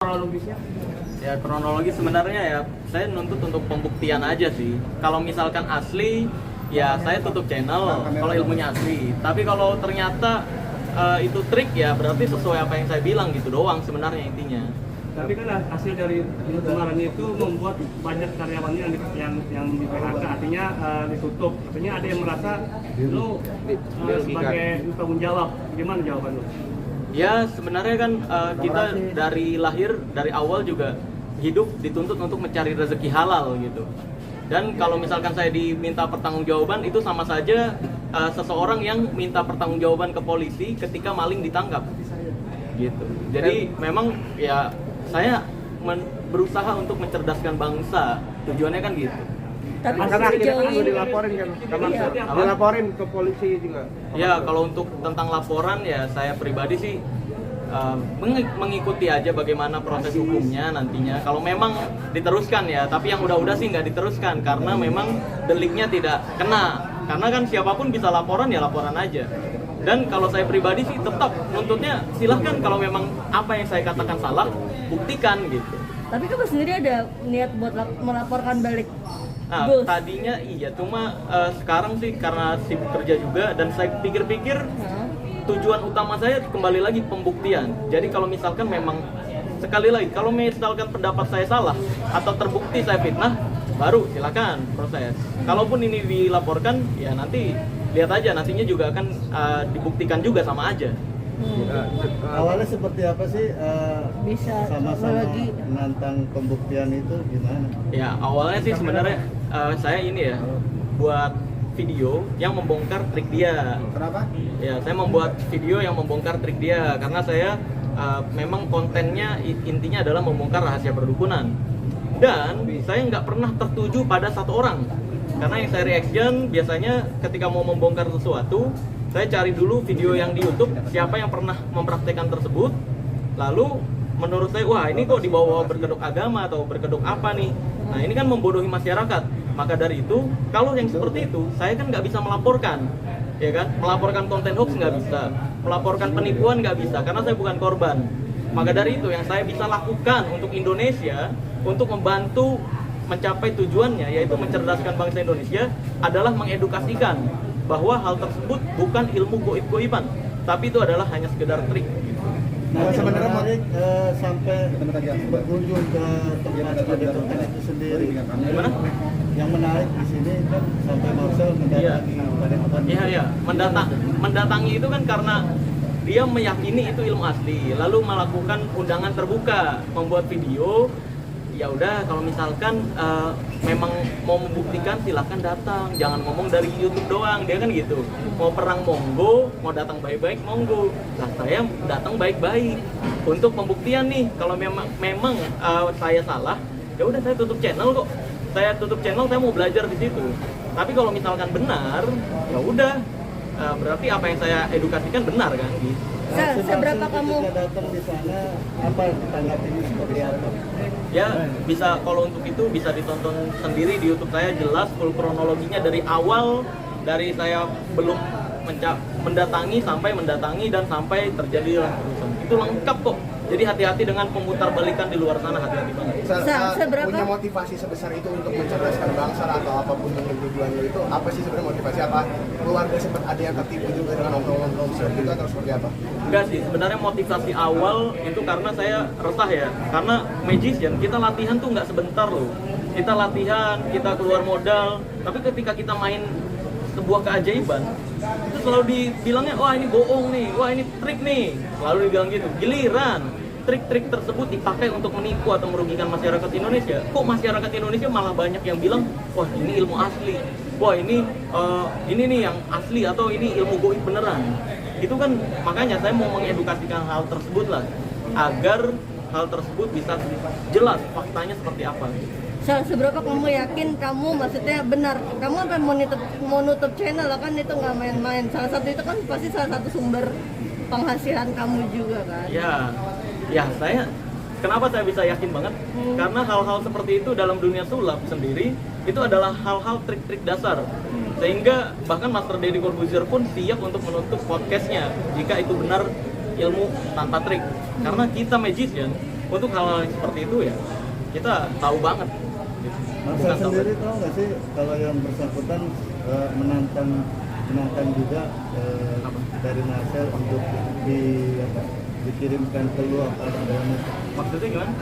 kronologisnya? Ya kronologi sebenarnya ya saya nuntut untuk pembuktian aja sih. Kalau misalkan asli ya saya tutup channel kalau ilmunya asli. Tapi kalau ternyata itu trik ya berarti sesuai apa yang saya bilang gitu doang sebenarnya intinya. Tapi kan hasil dari kemarin itu membuat banyak karyawannya yang di PHK, artinya ditutup. Artinya ada yang merasa lu sebagai tanggung jawab. Gimana jawaban lu? Ya sebenarnya kan kita dari lahir dari awal juga hidup dituntut untuk mencari rezeki halal gitu. Dan kalau misalkan saya diminta pertanggungjawaban itu sama saja seseorang yang minta pertanggungjawaban ke polisi ketika maling ditangkap gitu. Jadi memang ya saya berusaha untuk mencerdaskan bangsa, tujuannya kan gitu. Tapi karena akhirnya kan sejauh ini dilaporin kan, iya. dilaporin ke polisi juga. Ya kalau untuk tentang laporan ya saya pribadi sih mengikuti aja bagaimana proses hukumnya nantinya. Kalau memang diteruskan ya, tapi yang udah-udah sih nggak diteruskan karena memang deliknya tidak kena. Karena kan siapapun bisa laporan ya laporan aja. Dan kalau saya pribadi sih tetap nuntutnya silahkan kalau memang apa yang saya katakan salah buktikan gitu. Tapi kamu sendiri ada niat buat melaporkan balik? Nah, Bus. tadinya iya, cuma sekarang sih karena sibuk kerja juga dan saya pikir-pikir tujuan utama saya kembali lagi pembuktian. Jadi kalau misalkan memang sekali lagi kalau misalkan pendapat saya salah atau terbukti saya fitnah, baru silakan proses. Kalaupun ini dilaporkan, ya nanti lihat aja nantinya juga akan dibuktikan juga sama aja. Awalnya seperti apa sih Bisa sama-sama lagi. menantang pembuktian itu gimana? Ya awalnya sih sebenarnya saya ini ya buat video yang membongkar trik dia. Kenapa? Ya saya membuat video yang membongkar trik dia karena saya memang kontennya intinya adalah membongkar rahasia perdukunan. Dan saya nggak pernah tertuju pada satu orang. Karena yang saya reaction biasanya ketika mau membongkar sesuatu, saya cari dulu video yang di YouTube siapa yang pernah mempraktekkan tersebut. Lalu menurut saya, wah ini kok dibawa berkedok agama atau berkedok apa nih? Nah ini kan membodohi masyarakat. Maka dari itu, kalau yang seperti itu, saya kan nggak bisa melaporkan, ya kan? Melaporkan konten hoax nggak bisa, melaporkan penipuan nggak bisa, karena saya bukan korban. Maka dari itu, yang saya bisa lakukan untuk Indonesia, untuk membantu mencapai tujuannya, yaitu mencerdaskan bangsa Indonesia, adalah mengedukasikan bahwa hal tersebut bukan ilmu goib-goiban, tapi itu adalah hanya sekedar trik. Nah, sebenarnya menarik sampai berkunjung ke tempat kedudukan itu sendiri. Gimana? Yang menarik di sini kan sampai Marcel mendatangi Balikpapan. Iya. Mendatangi itu kan karena dia meyakini itu ilmu asli, lalu melakukan undangan terbuka, membuat video. Ya udah, kalau misalkan memang mau membuktikan silahkan datang, jangan ngomong dari YouTube doang, dia kan gitu. Mau perang monggo, mau datang baik-baik monggo. Nah saya datang baik-baik untuk pembuktian nih. Kalau memang saya salah, ya udah saya tutup channel kok. Saya tutup channel, saya mau belajar di situ. Tapi kalau misalkan benar, ya udah berarti apa yang saya edukasikan benar kan gitu. Seberapa kamu datang di sana, apa tanggapannya seperti apa? Ya bisa, kalau untuk itu bisa ditonton sendiri di YouTube saya, jelas full kronologinya dari awal, dari saya belum mendatangi dan sampai terjadi kerusuhan. Itu lengkap kok. Jadi hati-hati dengan pemutar balikan di luar sana, hati-hati banget. Seberapa? Punya motivasi sebesar itu untuk mencerdaskan bangsa atau apapun yang tujuan lo itu, apa sih sebenarnya motivasi? Apa keluarga sempat ada yang tertipu juga dengan omong-omong seperti itu atau seperti apa? Enggak sih, sebenarnya motivasi awal itu karena saya resah ya. Karena magician, kita latihan tuh nggak sebentar loh. Kita latihan, kita keluar modal, tapi ketika kita main sebuah keajaiban, itu selalu dibilangnya, wah ini bohong nih, wah ini trik nih. Selalu dibilang gitu. Giliran trik-trik tersebut dipakai untuk menipu atau merugikan masyarakat Indonesia, kok masyarakat Indonesia malah banyak yang bilang, wah ini ilmu asli, wah ini nih yang asli, atau ini ilmu goib beneran. Itu kan makanya saya mau mengedukasikan hal tersebut lah, agar hal tersebut bisa jelas faktanya seperti apa. Seberapa kamu yakin kamu maksudnya benar? Kamu apa mau nutup channel lah kan, itu nggak main-main. Salah satu itu kan pasti salah satu sumber penghasilan kamu juga kan? Ya saya kenapa saya bisa yakin banget? Karena hal-hal seperti itu dalam dunia sulap sendiri itu adalah hal-hal trik-trik dasar. Sehingga bahkan Master Deddy Corbuzier pun siap untuk menutup podcastnya jika itu benar ilmu tanpa trik. Karena kita magician, untuk hal-hal yang seperti itu ya kita tahu banget gitu. Marcel Bukan sendiri tahu nggak sih kalau yang bersangkutan menantang juga dari Marcel untuk dikirimkan telur atau adanya maksudnya gimana?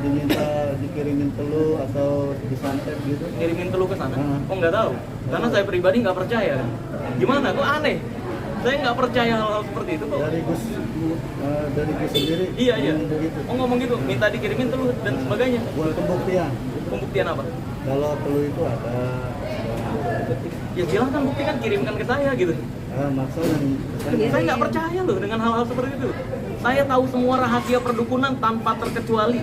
diminta dikirimin telur atau disantet gitu. Kirimin telur ke sana? Nah. Oh nggak tahu, karena saya pribadi nggak percaya. Gimana? Kok aneh? Saya nggak percaya hal-hal seperti itu kok. Dari Gus sendiri Iya. ngomong begitu. Oh ngomong gitu, minta dikirimin telur dan sebagainya. Buat pembuktian Pembuktian apa? kalau telur itu ada Ya silahkan buktikan, kirimkan ke saya gitu. Marcel yang Saya nggak percaya loh dengan hal-hal seperti itu. Saya tahu semua rahasia perdukunan tanpa terkecuali.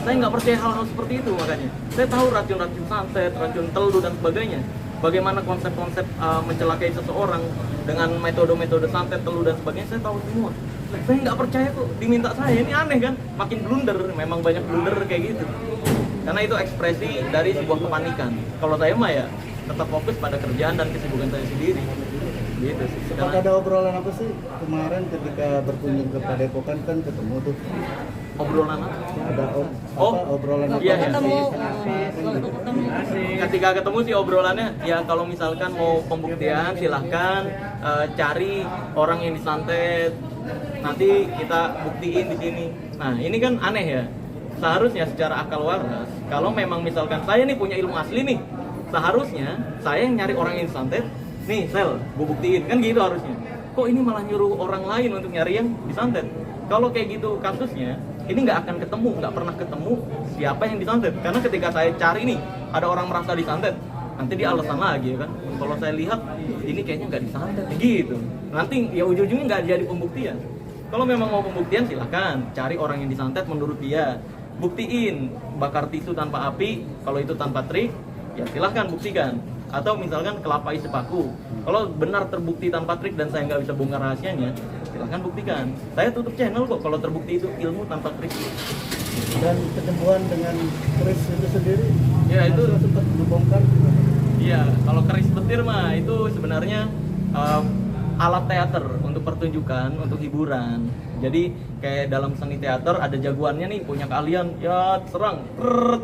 Saya nggak percaya hal-hal seperti itu makanya. Saya tahu racun-racun santet, racun telur dan sebagainya. Bagaimana konsep-konsep mencelakai seseorang dengan metode-metode santet, telur dan sebagainya, saya tahu semua. Saya nggak percaya kok diminta saya, ini aneh kan? Makin blunder, memang banyak blunder kayak gitu. Karena itu ekspresi dari sebuah kepanikan. Kalau saya mah ya tetap fokus pada kerjaan dan kesibukan saya sendiri. Gitu sih. sempat Karena ada obrolan apa sih kemarin ketika berkunjung ke Padepokan kan ketemu tuh obrolan apa? ada obrolan apa Iya, iya. Ketemu, gitu. Ketika ketemu sih obrolannya ya kalau misalkan mau pembuktian silahkan cari orang yang disantet, nanti kita buktiin di sini. Nah ini kan aneh ya, seharusnya secara akal waras kalau memang misalkan saya nih punya ilmu asli nih, seharusnya saya yang nyari orang yang disantet nih, sel gue buktiin kan gitu harusnya. Kok ini malah nyuruh orang lain untuk nyari yang disantet? Kalau kayak gitu kasusnya ini nggak akan ketemu, nggak pernah ketemu siapa yang disantet. Karena ketika saya cari nih, ada orang merasa disantet, nanti dia alasan lagi ya kan. Kalau saya lihat, ini kayaknya nggak disantet, gitu. Nanti ya ujung-ujungnya nggak jadi pembuktian. Kalau memang mau pembuktian silahkan, cari orang yang disantet menurut dia. Buktiin, bakar tisu tanpa api, kalau itu tanpa trik, ya silahkan buktikan. Atau misalkan kelapa isi paku, kalau benar terbukti tanpa trik dan saya nggak bisa bongkar rahasianya, silahkan buktikan. Saya tutup channel kok kalau terbukti itu ilmu tanpa trik. Dan kesembuhan dengan keris itu sendiri Ya, itu- Marcel sempat dibongkar Iya, kalau keris petir mah itu sebenarnya alat teater untuk pertunjukan, untuk hiburan. Jadi kayak dalam seni teater ada jagoannya nih, punya keahlian, ya serang,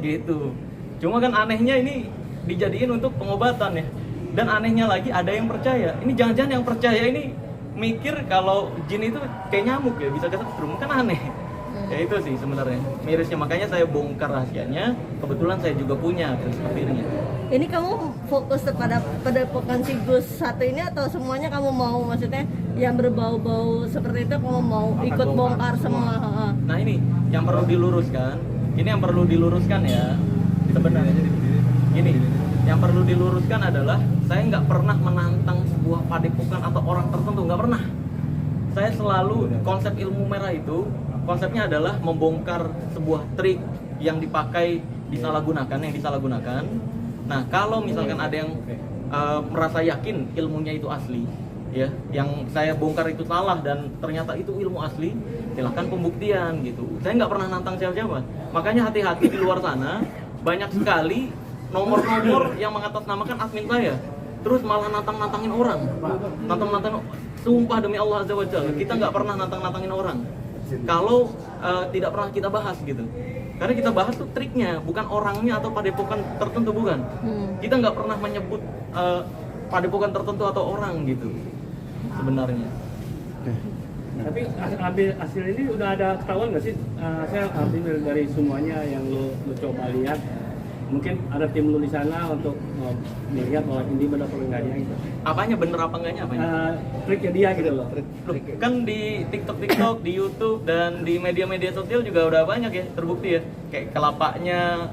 gitu. Cuma kan anehnya ini dijadiin untuk pengobatan ya. Dan anehnya lagi ada yang percaya. Ini jangan-jangan yang percaya ini mikir kalau jin itu kayak nyamuk ya, bisa kesetrum, kan aneh. Ya itu sih sebenarnya mirisnya, makanya saya bongkar rahasianya. Kebetulan saya juga punya keris petirnya. Ini kamu fokus pada Padepokan si Gus satu ini atau semuanya kamu mau, maksudnya yang berbau-bau seperti itu kamu mau Akan ikut bongkar semua? Nah ini yang perlu diluruskan. Ini yang perlu diluruskan ya. Sebenarnya gini, yang perlu diluruskan adalah saya nggak pernah menantang sebuah padepokan atau orang tertentu, nggak pernah. Saya selalu konsep ilmu merah itu konsepnya adalah membongkar sebuah trik yang dipakai yang disalahgunakan. Nah kalau misalkan ada yang merasa yakin ilmunya itu asli, ya, yang saya bongkar itu salah dan ternyata itu ilmu asli, silahkan pembuktian gitu. Saya nggak pernah nantang siapa-siapa. Makanya hati-hati di luar sana banyak sekali nomor-nomor yang mengatasnamakan admin saya, terus malah nantang-nantangin orang, sumpah demi Allah Azza wa Jalla, kita nggak pernah nantang-nantangin orang kalau tidak pernah kita bahas gitu. Karena kita bahas tuh triknya, bukan orangnya atau padepokan tertentu, bukan. Kita nggak pernah menyebut padepokan tertentu atau orang gitu sebenarnya. Tapi hasil ini udah ada ketahuan nggak sih? Saya ambil dari semuanya yang lo coba lihat. Mungkin ada tim lu di sana untuk melihat bahwa ini benar apa enggaknya gitu. Apanya bener apa enggaknya apanya? Triknya dia gitu loh. Loh, kan di TikTok, di YouTube dan di media-media sosial juga udah banyak ya terbukti ya. Kayak kelapanya,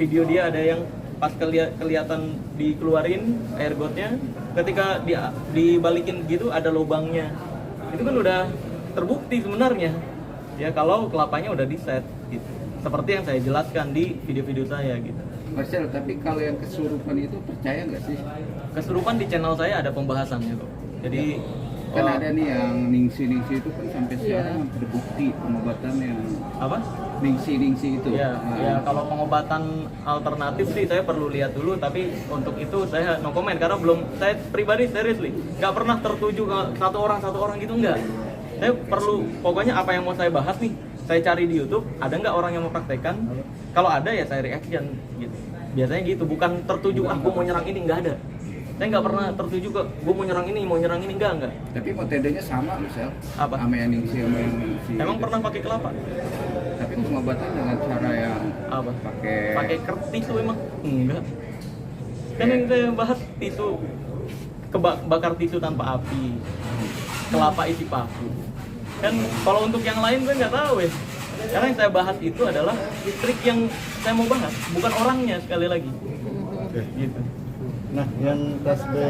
video dia ada yang pas kelihatan dikeluarin air gotnya, ketika dibalikin gitu ada lubangnya. Itu kan udah terbukti sebenarnya. Ya kalau kelapanya udah di set gitu. Seperti yang saya jelaskan di video-video saya gitu. Marcel, tapi kalau yang kesurupan itu percaya nggak sih? Kesurupan di channel saya ada pembahasannya kok. Jadi Kan ada nih yang ningsi-ningsi itu kan sampai sekarang terbukti pengobatan yang apa? ningsi-ningsi itu. Ya, Nah, ya kalau pengobatan alternatif sih saya perlu lihat dulu, tapi untuk itu saya no comment karena belum, saya pribadi seriously nggak pernah tertuju ke satu orang gitu, enggak. Saya perlu, pokoknya apa yang mau saya bahas nih, saya cari di YouTube, ada nggak orang yang mempraktekkan? Kalau ada ya saya reaction gitu. Biasanya gitu, bukan tertuju gue mau nyerang ini, nggak ada. Saya nggak pernah tertuju ke gue mau nyerang ini, enggak. Tapi metodenya sama misal. Apa? Sama yang ningsi sama yang ningsi. Emang pernah pakai kelapa? Tapi pengobatan dengan cara yang Apa? pakai tisu emang? Enggak. Kan yang saya bahas tisu bakar tisu tanpa api, kelapa isi paku. Kan kalau untuk yang lain gue nggak tahu ya. Karena yang saya bahas itu adalah trik yang saya mau bahas, bukan orangnya sekali lagi. Oke. Gitu. Nah, yang tasbe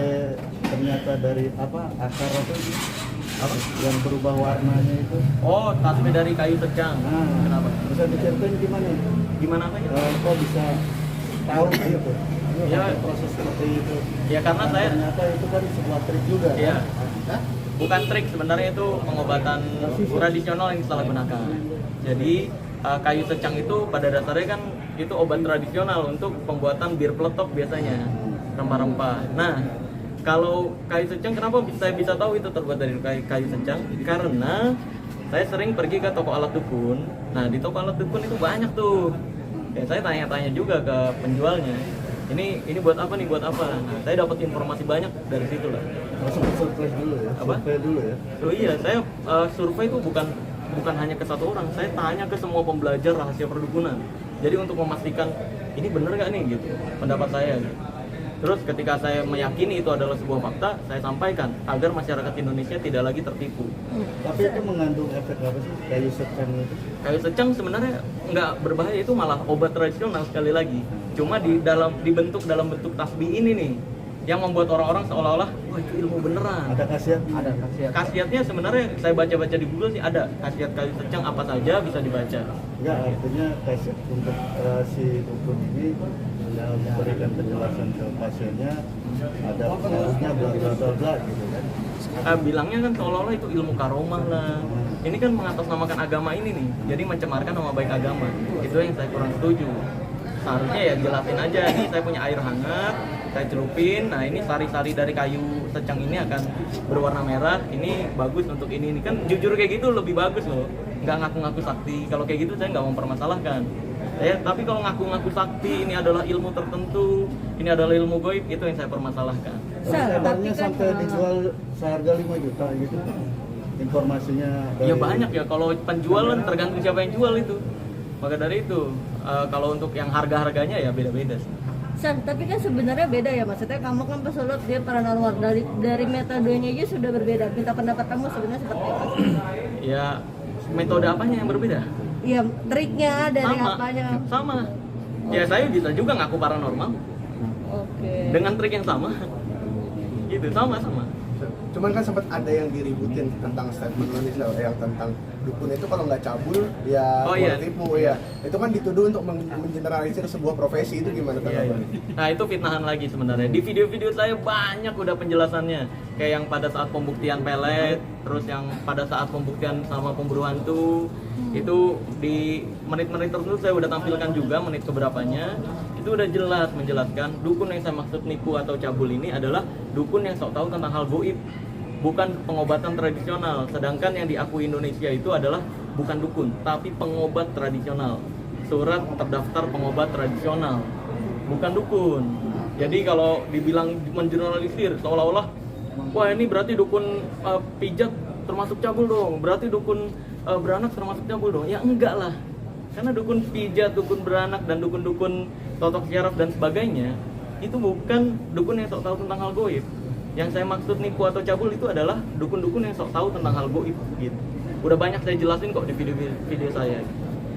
ternyata dari apa akar apa yang berubah warnanya itu? Oh, tasbih dari kayu secang. Nah, Kenapa? Bisa diceritain gimana? Gimana apanya? Kok bisa tahu gitu? Ya. Proses seperti itu. Ya karena Dan saya ternyata itu kan sebuah trik juga. Iya. Hah? Bukan trik, sebenarnya itu pengobatan tradisional yang disalahgunakan. Jadi kayu secang itu pada dasarnya kan itu obat tradisional untuk pembuatan bir peletok biasanya, rempah-rempah. Nah, kalau kayu secang kenapa saya bisa tahu itu terbuat dari kayu secang? Karena saya sering pergi ke toko alat dukun. Nah, di toko alat dukun itu banyak tuh. Ya, saya tanya-tanya juga ke penjualnya. Ini buat apa nih? Buat apa? Nah, saya dapat informasi banyak dari situ lah. Langsung survei dulu ya. Apa? Survei dulu ya. So iya, saya survei itu bukan hanya ke satu orang, saya tanya ke semua pembelajar rahasia perdukunan. Jadi untuk memastikan ini bener nggak nih gitu pendapat saya. Gitu. Terus ketika saya meyakini itu adalah sebuah fakta, saya sampaikan agar masyarakat Indonesia tidak lagi tertipu. Tapi itu mengandung efek apa sih kayu secang itu? Kayu secang sebenarnya nggak berbahaya, itu malah obat tradisional sekali lagi. Cuma dibentuk dalam bentuk tasbih ini nih, yang membuat orang-orang seolah-olah wah itu ilmu beneran. Ada khasiat? ada khasiat. Khasiatnya sebenarnya saya baca-baca di Google sih ada khasiat kayu secang apa saja bisa dibaca. Enggak, artinya khasiat untuk si dukun ini yang memberikan penjelasan ke pasiennya ada pengaruhnya bla bla bla bla gitu kan. Bilangnya kan seolah-olah itu ilmu karomah lah. Ini kan mengatasnamakan agama ini nih, jadi mencemarkan nama baik agama. Itu yang saya kurang setuju. Seharusnya ya jelasin aja, ini saya punya air hangat, saya celupin, nah ini sari-sari dari kayu secang ini akan berwarna merah, ini bagus untuk ini kan jujur kayak gitu lebih bagus loh, nggak ngaku-ngaku sakti. Kalau kayak gitu saya nggak mempermasalahkan. Tapi kalau ngaku-ngaku sakti, ini adalah ilmu tertentu, ini adalah ilmu goib, itu yang saya permasalahkan. Kabarnya sampai dijual seharga 5 juta gitu. Informasinya dari... Ya banyak ya, kalau penjualan tergantung siapa yang jual itu. Maka dari itu, kalau untuk yang harga-harganya ya beda-beda sih. San, tapi kan sebenarnya beda ya, maksudnya kamu kan pas lihat dia paranormal dari metodenya aja sudah berbeda. Minta pendapat kamu sebenarnya seperti apa? Ya metode apanya yang berbeda? Iya, triknya dari apanya? Sama. Ya saya bisa juga ngaku paranormal Oke. dengan trik yang sama. Gitu, sama. Cuman kan sempat ada yang diributin tentang statement lo nih, yang tentang dukun itu kalau nggak cabul ya tipu ya. Itu kan dituduh untuk mengeneralisir sebuah profesi, itu gimana tanggapannya? Nah itu fitnahan lagi sebenarnya. Di video-video saya banyak udah penjelasannya. Kayak yang pada saat pembuktian pelet, terus yang pada saat pembuktian sama pemburu hantu. Itu di menit-menit tertentu saya udah tampilkan juga menit keberapanya. Itu udah jelas menjelaskan dukun yang saya maksud nipu atau cabul ini adalah dukun yang sok tahu tentang hal goib, bukan pengobatan tradisional. Sedangkan yang diakui Indonesia itu adalah bukan dukun, tapi pengobat tradisional. Surat terdaftar pengobat tradisional, bukan dukun. Jadi kalau dibilang mengeneralisir seolah-olah, wah ini berarti dukun pijat termasuk cabul dong, berarti dukun beranak termasuk cabul dong. Ya enggak lah, karena dukun pijat, dukun beranak, dan dukun-dukun totok syaraf dan sebagainya itu bukan dukun yang sok tahu tentang hal goib. Yang saya maksud nipu atau cabul itu adalah dukun-dukun yang sok tahu tentang hal goib gitu. Udah banyak saya jelasin kok di video saya.